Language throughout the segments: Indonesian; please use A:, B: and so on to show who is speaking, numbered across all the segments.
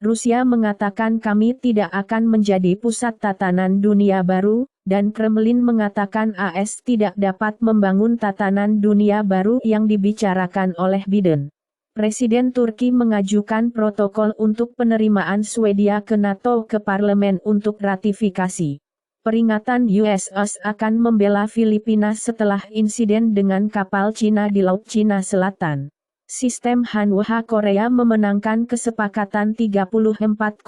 A: Rusia mengatakan kami tidak akan menjadi pusat tatanan dunia baru, dan Kremlin mengatakan AS tidak dapat membangun tatanan dunia baru yang dibicarakan oleh Biden. Presiden Turki mengajukan protokol untuk penerimaan Swedia ke NATO ke parlemen untuk ratifikasi. Peringatan USS akan membela Filipina setelah insiden dengan kapal Cina di Laut Cina Selatan. Sistem Hanwha Korea memenangkan kesepakatan 34,5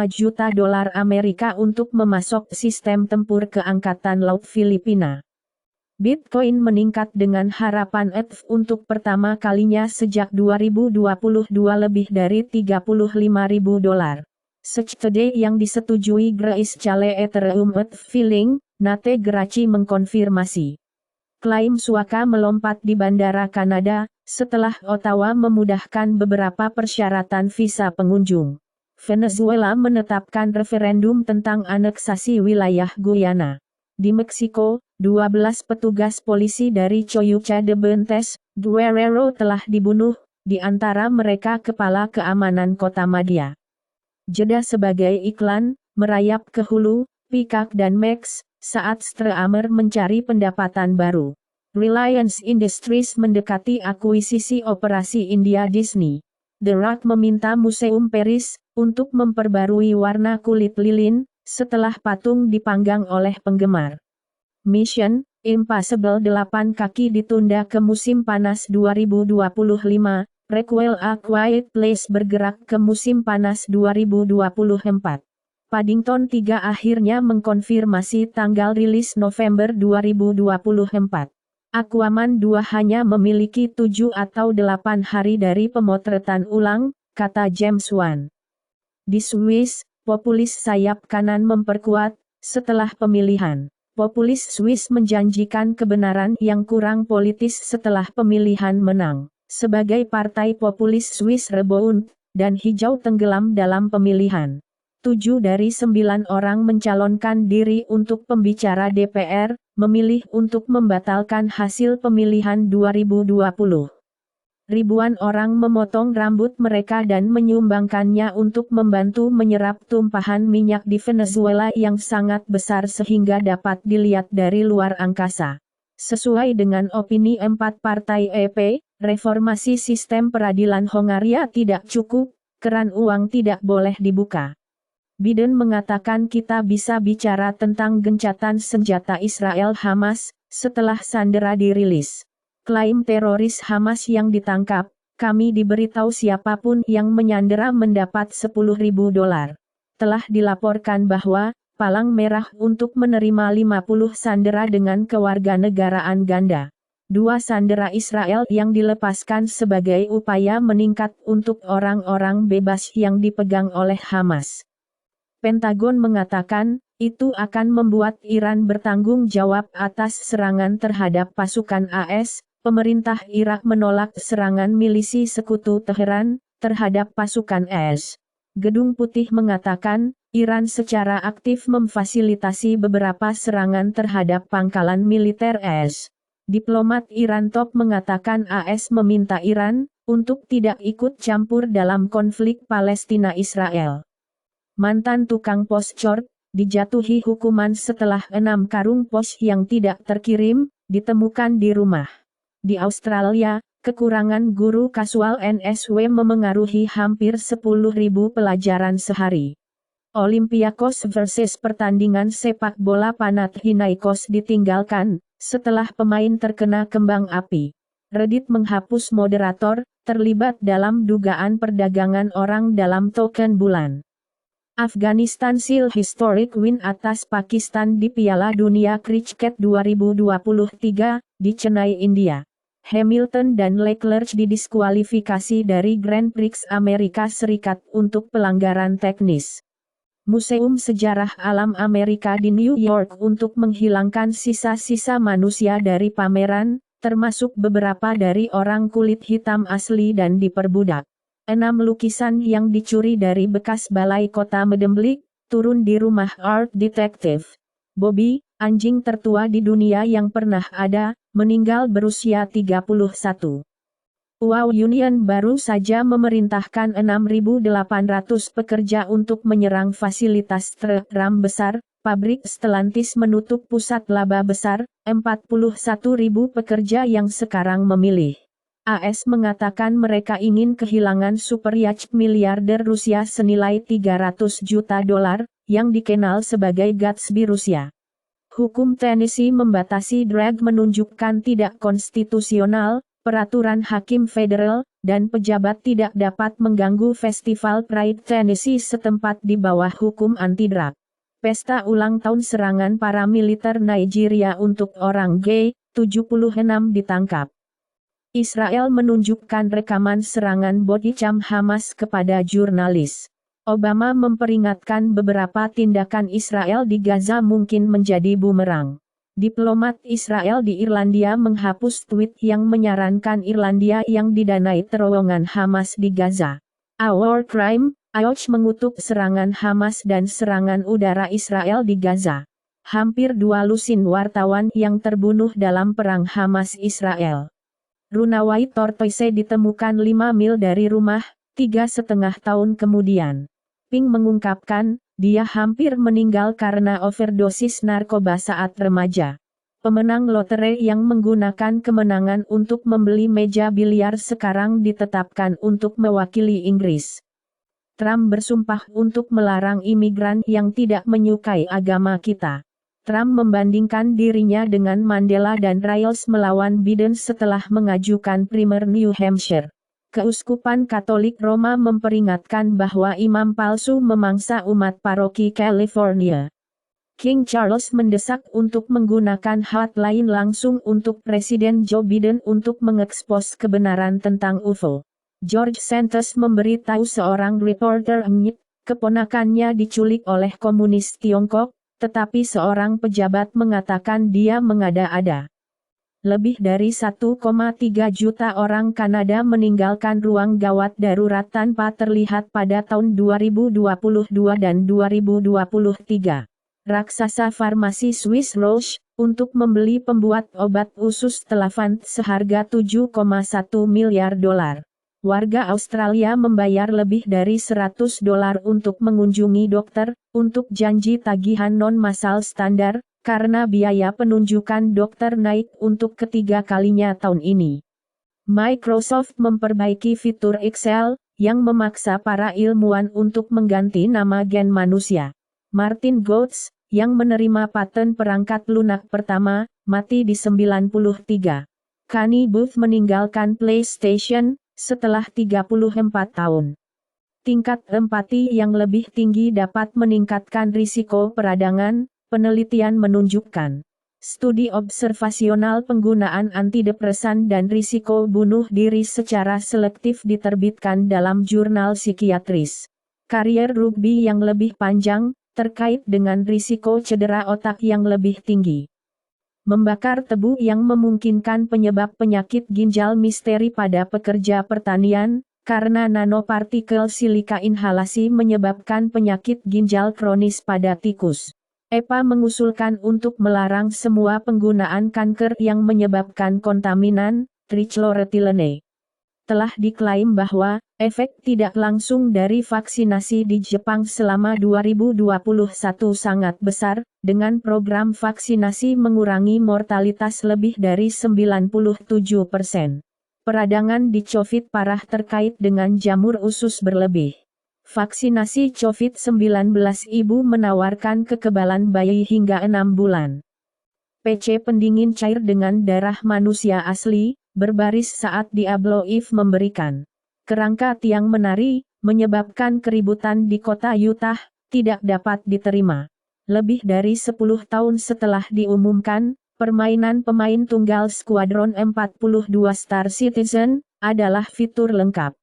A: juta dolar Amerika untuk memasok sistem tempur ke Angkatan Laut Filipina. Bitcoin meningkat dengan harapan ETH untuk pertama kalinya sejak 2022 lebih dari 35.000 dolar. Today yang disetujui Grace Chale Ethereum ETH Filling, Nate Geraci mengkonfirmasi. Klaim suaka melompat di Bandara Kanada, setelah Ottawa memudahkan beberapa persyaratan visa pengunjung. Venezuela menetapkan referendum tentang aneksasi wilayah Guyana. Di Meksiko, 12 petugas polisi dari Coyuca de Benítez, Guerrero telah dibunuh, di antara mereka kepala keamanan kota Madya. Jeda sebagai iklan, merayap ke hulu, Peacock dan Max, saat Streamer mencari pendapatan baru. Reliance Industries mendekati akuisisi operasi India Disney. The Rock meminta Museum Paris untuk memperbarui warna kulit lilin setelah patung dipanggang oleh penggemar. Mission Impossible 8 kaki ditunda ke musim panas 2025. Prequel A Quiet Place bergerak ke musim panas 2024. Paddington 3 akhirnya mengkonfirmasi tanggal rilis November 2024. Aquaman 2 hanya memiliki 7 atau 8 hari dari pemotretan ulang, kata James Wan. Di Swiss, populis sayap kanan memperkuat, setelah pemilihan. Populis Swiss menjanjikan kebenaran yang kurang politis setelah pemilihan menang. Sebagai partai populis Swiss rebound, dan hijau tenggelam dalam pemilihan. 7 dari 9 orang mencalonkan diri untuk pembicara DPR, memilih untuk membatalkan hasil pemilihan 2020. Ribuan orang memotong rambut mereka dan menyumbangkannya untuk membantu menyerap tumpahan minyak di Venezuela yang sangat besar sehingga dapat dilihat dari luar angkasa. Sesuai dengan opini 4 partai EP, reformasi sistem peradilan Hongaria tidak cukup, keran uang tidak boleh dibuka. Biden mengatakan kita bisa bicara tentang gencatan senjata Israel Hamas, setelah sandera dirilis. Klaim teroris Hamas yang ditangkap, kami diberitahu siapapun yang menyandera mendapat 10.000 dolar. Telah dilaporkan bahwa, Palang Merah untuk menerima 50 sandera dengan kewarganegaraan ganda. 2 sandera Israel yang dilepaskan sebagai upaya meningkat untuk orang-orang bebas yang dipegang oleh Hamas. Pentagon mengatakan, itu akan membuat Iran bertanggung jawab atas serangan terhadap pasukan AS. Pemerintah Irak menolak serangan milisi sekutu Teheran terhadap pasukan AS. Gedung Putih mengatakan, Iran secara aktif memfasilitasi beberapa serangan terhadap pangkalan militer AS. Diplomat Iran top mengatakan AS meminta Iran untuk tidak ikut campur dalam konflik Palestina-Israel. Mantan tukang pos cort dijatuhi hukuman setelah 6 karung pos yang tidak terkirim ditemukan di rumah. Di Australia, kekurangan guru kasual NSW memengaruhi hampir 10.000 pelajaran sehari. Olympiakos versus pertandingan sepak bola Panathinaikos ditinggalkan, setelah pemain terkena kembang api. Reddit menghapus moderator, terlibat dalam dugaan perdagangan orang dalam token bulan. Afghanistan seal historic win atas Pakistan di Piala Dunia Cricket 2023, di Chennai, India. Hamilton dan Leclerc didiskualifikasi dari Grand Prix Amerika Serikat untuk pelanggaran teknis. Museum Sejarah Alam Amerika di New York untuk menghilangkan sisa-sisa manusia dari pameran, termasuk beberapa dari orang kulit hitam asli dan diperbudak. 6 lukisan yang dicuri dari bekas balai kota Medemblik, turun di rumah Art Detective. Bobby, anjing tertua di dunia yang pernah ada, meninggal berusia 31 Wow, Union baru saja memerintahkan 6.800 pekerja untuk menyerang fasilitas truk ram besar. Pabrik Stellantis menutup pusat laba besar. 41.000 pekerja yang sekarang memilih. AS mengatakan mereka ingin kehilangan super yacht miliarder Rusia senilai 300 juta dolar, yang dikenal sebagai Gatsby Rusia. Hukum Tennessee membatasi drag menunjukkan tidak konstitusional. Peraturan hakim federal dan pejabat tidak dapat mengganggu Festival Pride Tennessee setempat di bawah hukum anti-drag. Pesta ulang tahun serangan para militer Nigeria untuk orang gay, 76 ditangkap. Israel menunjukkan rekaman serangan body cam Hamas kepada jurnalis. Obama memperingatkan beberapa tindakan Israel di Gaza mungkin menjadi bumerang. Diplomat Israel di Irlandia menghapus tweet yang menyarankan Irlandia yang didanai terowongan Hamas di Gaza. A war crime, IOC mengutuk serangan Hamas dan serangan udara Israel di Gaza. Hampir 2 lusin wartawan yang terbunuh dalam perang Hamas-Israel. Runaway tortoise ditemukan 5 mil dari rumah, 3,5 tahun kemudian. Pink mengungkapkan, dia hampir meninggal karena overdosis narkoba saat remaja. Pemenang lotre yang menggunakan kemenangan untuk membeli meja biliar sekarang ditetapkan untuk mewakili Inggris. Trump bersumpah untuk melarang imigran yang tidak menyukai agama kita. Trump membandingkan dirinya dengan Mandela dan Riles melawan Biden setelah mengajukan primer New Hampshire. Keuskupan Katolik Roma memperingatkan bahwa imam palsu memangsa umat paroki California. King Charles mendesak untuk menggunakan hotline langsung untuk Presiden Joe Biden untuk mengekspos kebenaran tentang UFO. George Santos memberitahu seorang reporter keponakannya diculik oleh komunis Tiongkok, tetapi seorang pejabat mengatakan dia mengada-ada. Lebih dari 1,3 juta orang Kanada meninggalkan ruang gawat darurat tanpa terlihat pada tahun 2022 dan 2023. Raksasa farmasi Swiss Roche, untuk membeli pembuat obat usus Telavant seharga 7,1 miliar dolar. Warga Australia membayar lebih dari 100 dolar untuk mengunjungi dokter, untuk janji tagihan non-massal standar, karena biaya penunjukan dokter naik untuk ketiga kalinya tahun ini. Microsoft memperbaiki fitur Excel, yang memaksa para ilmuwan untuk mengganti nama gen manusia. Martin Goetz, yang menerima paten perangkat lunak pertama, mati di 93. Kanye Booth meninggalkan PlayStation, setelah 34 tahun. Tingkat empati yang lebih tinggi dapat meningkatkan risiko peradangan. Penelitian menunjukkan, studi observasional penggunaan antidepresan dan risiko bunuh diri secara selektif diterbitkan dalam jurnal psikiatris. Karier rugby yang lebih panjang, terkait dengan risiko cedera otak yang lebih tinggi. Membakar tebu yang memungkinkan penyebab penyakit ginjal misteri pada pekerja pertanian, karena nanopartikel silika inhalasi menyebabkan penyakit ginjal kronis pada tikus. EPA mengusulkan untuk melarang semua penggunaan kanker yang menyebabkan kontaminan, trichloroethylene. Telah diklaim bahwa, efek tidak langsung dari vaksinasi di Jepang selama 2021 sangat besar, dengan program vaksinasi mengurangi mortalitas lebih dari 97%. Peradangan di COVID parah terkait dengan jamur usus berlebih. Vaksinasi COVID-19 ibu menawarkan kekebalan bayi hingga 6 bulan. PC pendingin cair dengan darah manusia asli, berbaris saat Diablo Eve memberikan kerangka tiang menari, menyebabkan keributan di kota Utah, tidak dapat diterima. Lebih dari 10 tahun setelah diumumkan, permainan pemain tunggal Squadron 42 Star Citizen, adalah fitur lengkap.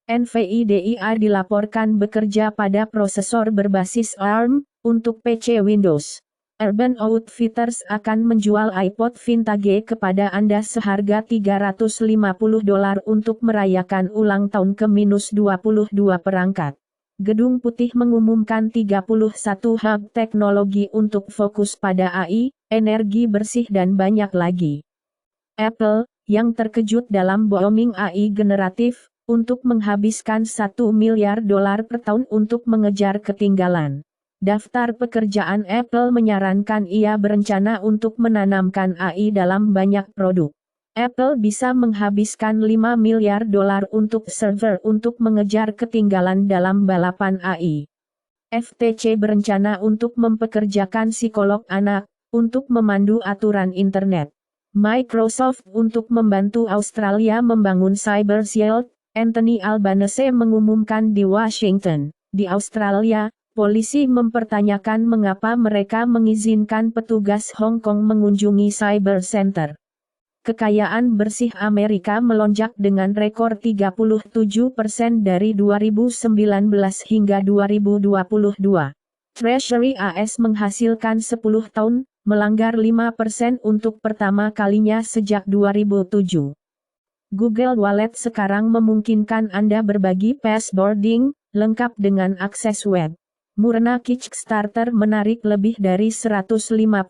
A: NVIDIA dilaporkan bekerja pada prosesor berbasis ARM, untuk PC Windows. Urban Outfitters akan menjual iPod vintage kepada Anda seharga $350 untuk merayakan ulang tahun ke-22 perangkat. Gedung Putih mengumumkan 31 hub teknologi untuk fokus pada AI, energi bersih dan banyak lagi. Apple, yang terkejut dalam booming AI generatif, untuk menghabiskan $1 miliar per tahun untuk mengejar ketinggalan. Daftar pekerjaan Apple menyarankan ia berencana untuk menanamkan AI dalam banyak produk. Apple bisa menghabiskan $5 miliar untuk server untuk mengejar ketinggalan dalam balapan AI. FTC berencana untuk mempekerjakan psikolog anak, untuk memandu aturan internet. Microsoft untuk membantu Australia membangun Cyber Shield, Anthony Albanese mengumumkan di Washington. Di Australia, polisi mempertanyakan mengapa mereka mengizinkan petugas Hong Kong mengunjungi Cyber Center. Kekayaan bersih Amerika melonjak dengan rekor 37% dari 2019 hingga 2022. Treasury AS menghasilkan 10 tahun, melanggar 5% untuk pertama kalinya sejak 2007. Google Wallet sekarang memungkinkan Anda berbagi passwording, lengkap dengan akses web. Murna Kickstarter menarik lebih dari $150.000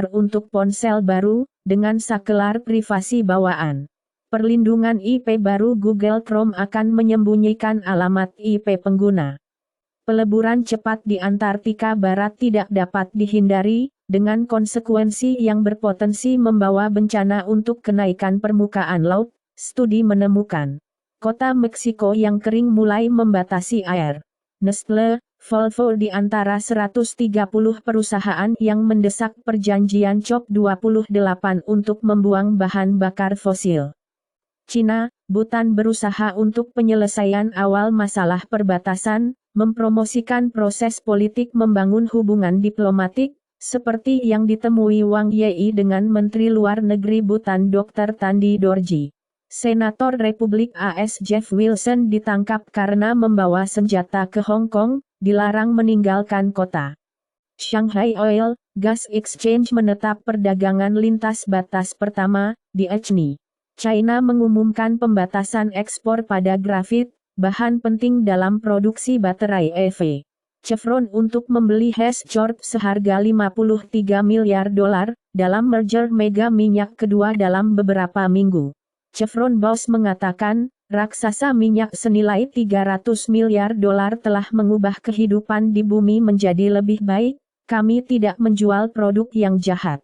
A: untuk ponsel baru, dengan sakelar privasi bawaan. Perlindungan IP baru Google Chrome akan menyembunyikan alamat IP pengguna. Peleburan cepat di Antartika Barat tidak dapat dihindari, dengan konsekuensi yang berpotensi membawa bencana untuk kenaikan permukaan laut, studi menemukan. Kota Meksiko yang kering mulai membatasi air. Nestle, Volvo di antara 130 perusahaan yang mendesak perjanjian COP28 untuk membuang bahan bakar fosil. Cina, Bhutan berusaha untuk penyelesaian awal masalah perbatasan, mempromosikan proses politik membangun hubungan diplomatik, seperti yang ditemui Wang Yi dengan Menteri Luar Negeri Bhutan Dr. Tandi Dorji. Senator Republik AS Jeff Wilson ditangkap karena membawa senjata ke Hong Kong, dilarang meninggalkan kota. Shanghai Oil, Gas Exchange menetap perdagangan lintas batas pertama, di Echni. China mengumumkan pembatasan ekspor pada grafit, bahan penting dalam produksi baterai EV. Chevron untuk membeli Hess Corp seharga $53 miliar, dalam merger mega minyak kedua dalam beberapa minggu. Chevron Boss mengatakan, raksasa minyak senilai $300 miliar telah mengubah kehidupan di bumi menjadi lebih baik, kami tidak menjual produk yang jahat.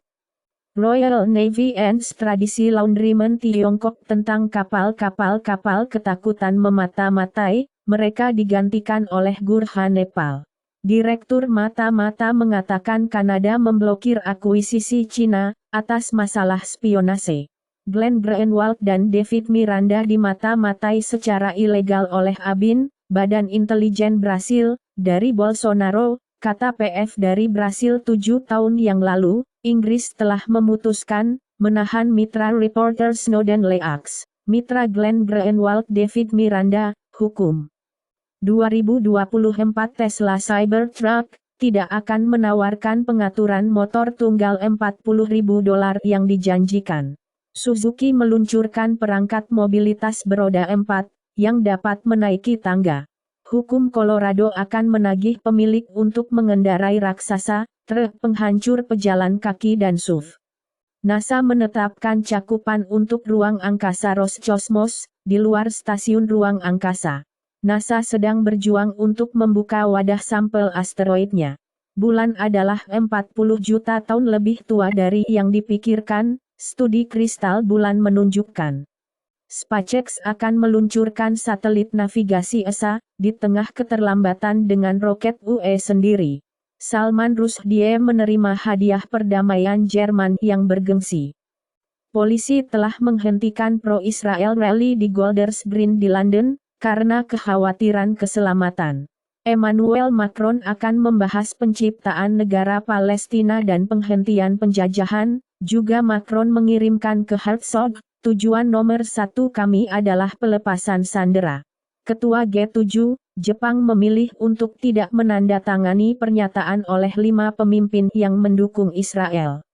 A: Royal Navy ends tradisi laundryman Tiongkok tentang kapal-kapal ketakutan memata-matai, mereka digantikan oleh Gurkha Nepal. Direktur Mata-Mata mengatakan Kanada memblokir akuisisi Cina, atas masalah spionase. Glenn Greenwald dan David Miranda dimata-matai secara ilegal oleh ABIN, Badan Intelijen Brasil, dari Bolsonaro, kata PF dari Brasil 7 tahun yang lalu. Inggris telah memutuskan, menahan mitra reporter Snowden Leaks, mitra Glenn Greenwald David Miranda, hukum. 2024 Tesla Cybertruck, tidak akan menawarkan pengaturan motor tunggal $40.000 yang dijanjikan. Suzuki meluncurkan perangkat mobilitas beroda 4, yang dapat menaiki tangga. Hukum Colorado akan menagih pemilik untuk mengendarai raksasa, truk penghancur pejalan kaki dan SUV. NASA menetapkan cakupan untuk ruang angkasa Roscosmos, di luar stasiun ruang angkasa. NASA sedang berjuang untuk membuka wadah sampel asteroidnya. Bulan adalah 40 juta tahun lebih tua dari yang dipikirkan, studi kristal bulan menunjukkan. SpaceX akan meluncurkan satelit navigasi ESA, di tengah keterlambatan dengan roket UE sendiri. Salman Rushdie menerima hadiah perdamaian Jerman yang bergengsi. Polisi telah menghentikan pro-Israel rally di Golders Green di London, karena kekhawatiran keselamatan. Emmanuel Macron akan membahas penciptaan negara Palestina dan penghentian penjajahan, juga Macron mengirimkan ke Herzog, tujuan nomor 1 kami adalah pelepasan sandera. Ketua G7, Jepang memilih untuk tidak menandatangani pernyataan oleh 5 pemimpin yang mendukung Israel.